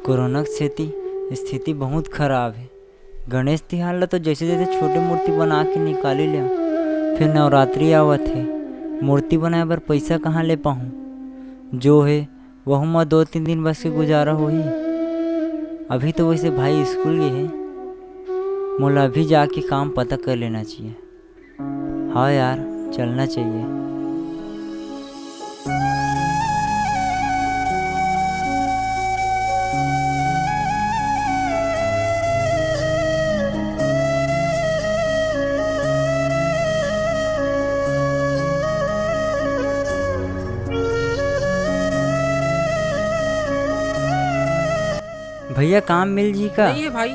Corona की स्थिति बहुत खराब है। गणेश तिहार ला तो जैसे जैसे छोटे मूर्ति बना के निकाली लिया, फिर नवरात्रि आवत है। मूर्ति बनाए बर पैसा कहाँ ले पाहूँ? जो है वह मैं 2-3 दिन बस के गुजारा होही। अभी तो वैसे भाई स्कूल गए हैं, मोला अभी जाके काम पता कर लेना चाहिए। हाँ यार, चलना चाहिए। भैया काम मिल जी का? नहीं है भाई।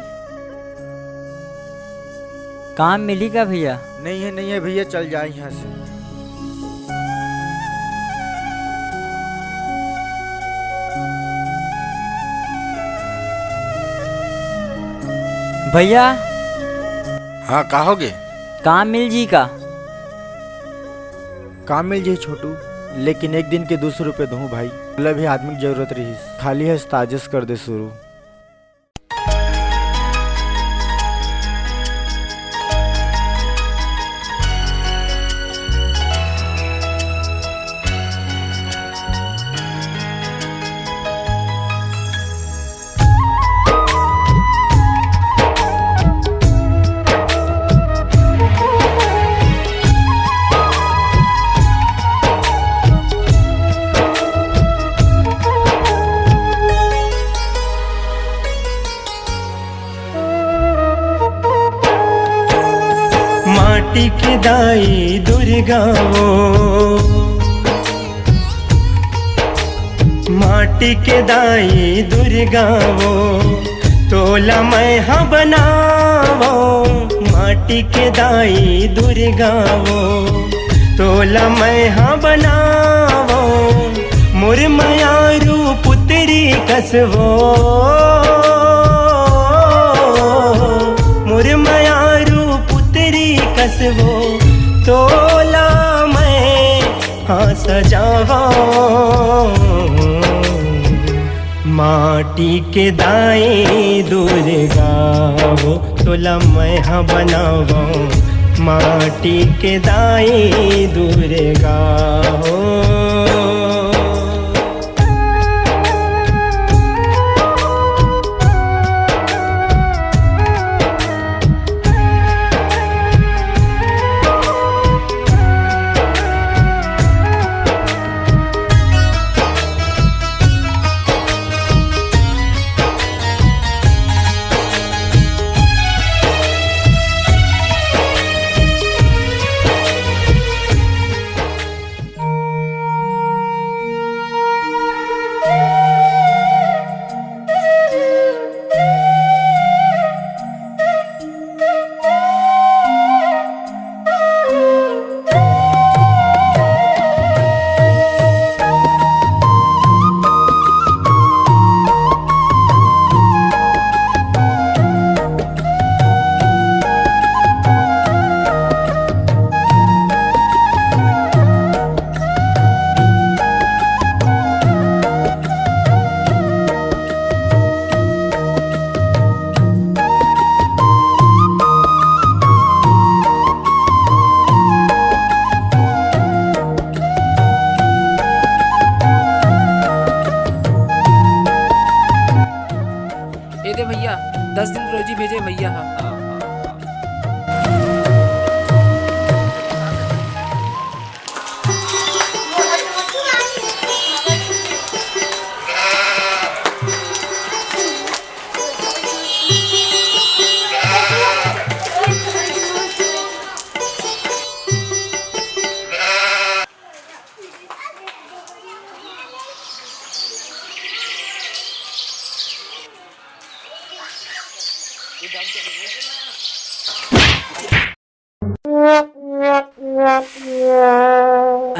काम मिली का भैया? नहीं है भैया, चल जाए यहाँ से। भैया हाँ, कहोगे? काम मिल जी का? काम मिल जाए छोटू, लेकिन एक दिन के 200 रुपये दूँ भाई। मतलब भी आदमी की जरूरत रही, खाली है ताजिश कर दे शुरू। माटी के दाई दुर्गा वो, माटी के दाई दुर्गा वो, तोला मैं हाँ बनावो। माटी के दाई दुर्गा वो, तोला मैं हाँ बनावो। मुरमयारू पुत्री कसवो, मुरमयारू कसवो, तोला मैं हाँ सजावा। माटी के दाई दुर्गा वो, तोला मैं हाँ बनावा। माटी के दाई दुर्गा हो। ये दे भैया, 10 दिन रोजी भेजे भैया। हाँ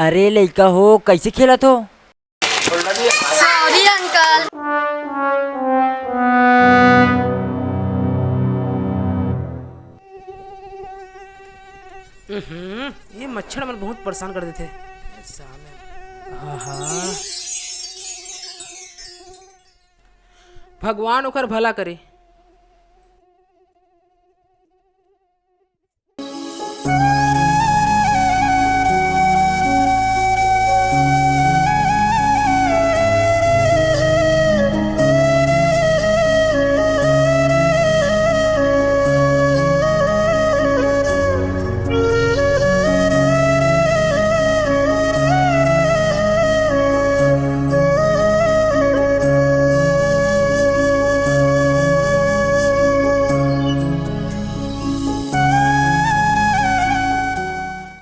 अरे लइका हो, कैसे खेलत हो? Sorry uncle. ये मच्छर मन बहुत परेशान कर देते। भगवान ओकर भला करे।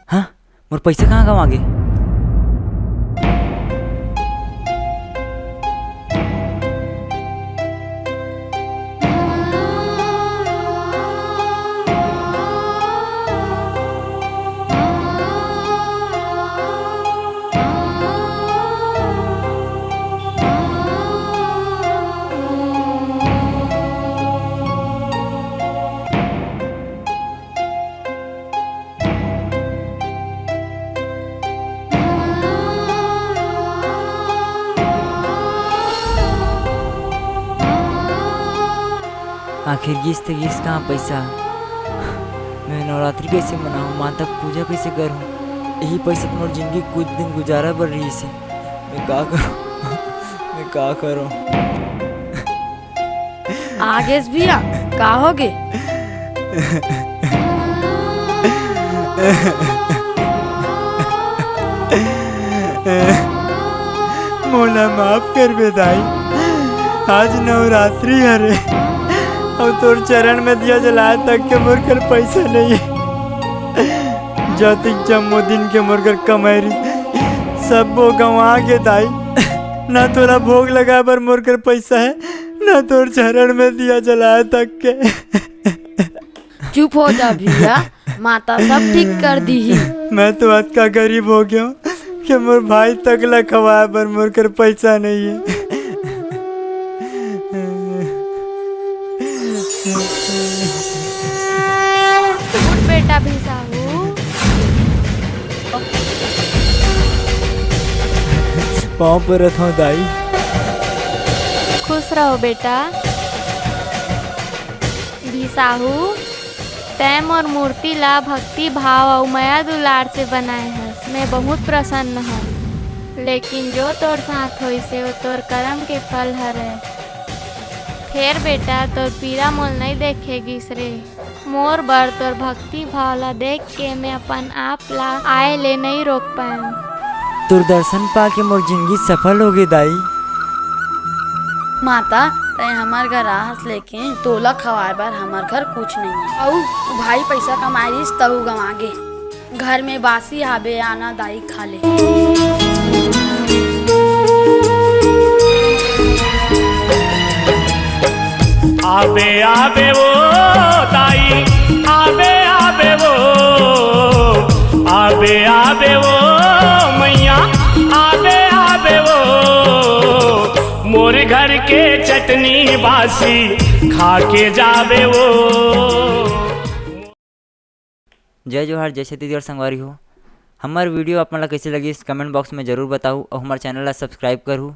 हाँ, मोर पैसा कहाँ गवा गे? आखिर गिस कहाँ पैसा? मैं नवरात्रि कैसे मनाऊँ, माता पूजा कैसे करूँ? यही पैसा तो मोर जिंदगी कुछ दिन गुजारा बर रही से। मैं का करूँ? मैं का करूँ? आगेश भैया का होगे? मोला माफ कर बेदाई, आज नवरात्रि हरे और तोर चरण में दिया जलाए तक के मोर कर पैसा नहीं है। जतिक जम्मो दिन के मोर कर कमाई सब वो गंवा के दाई। ना तोरा भोग लगा पर मोर कर पैसा है, ना तोर चरण में दिया जलाए तक के। चुप हो जा भैया, माता सब ठीक कर दी ही। मैं तो आज का गरीब हो गया हूँ कि मोर भाई तक लखवाए पर मोर कर पैसा नहीं है। उठ बेटा भी साहू, पाँव पर रथ हूँ दाई। खुश रहो बेटा। भी साहू, तैम और मूर्ति ला भक्ति भाव और माया दुलार से बनाए हैं। मैं बहुत प्रसन्न हूँ, लेकिन जो तोर साथ होई से वो तोर कर्म के फल हरे। फिर बेटा तोर पीरा मोल नहीं देखेगिस रे। मोर बर तोर भक्ति भाव ला देख के मैं अपन आप ला आए ले नहीं रोक पाऊँ। तोर दर्शन पाके मोर जिंदगी सफल हो गई दाई। माता तय हमार घर आहस, लेकिन तोला खवाए बार हमार घर कुछ नहीं है। औ भाई पैसा कमाईस तहु गंवागे। घर में बासी हाबे आना दाई खा ले। आबे आबे वो ताई, आबे आबे वो, आबे आबे वो मैया, आबे आबे वो मोर घर के चटनी बासी खा के जाबे वो। जय जोहार, जय छत्तीसगढ़ संगवारी हो। हमार वीडियो आप मन ला कैसे लगी कमेंट बॉक्स में जरूर बताऊँ और हमारे चैनल ला सब्सक्राइब करूँ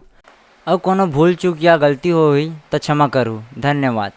और कोनो भूल चूक या गलती हो हुई तो क्षमा करूँ। धन्यवाद।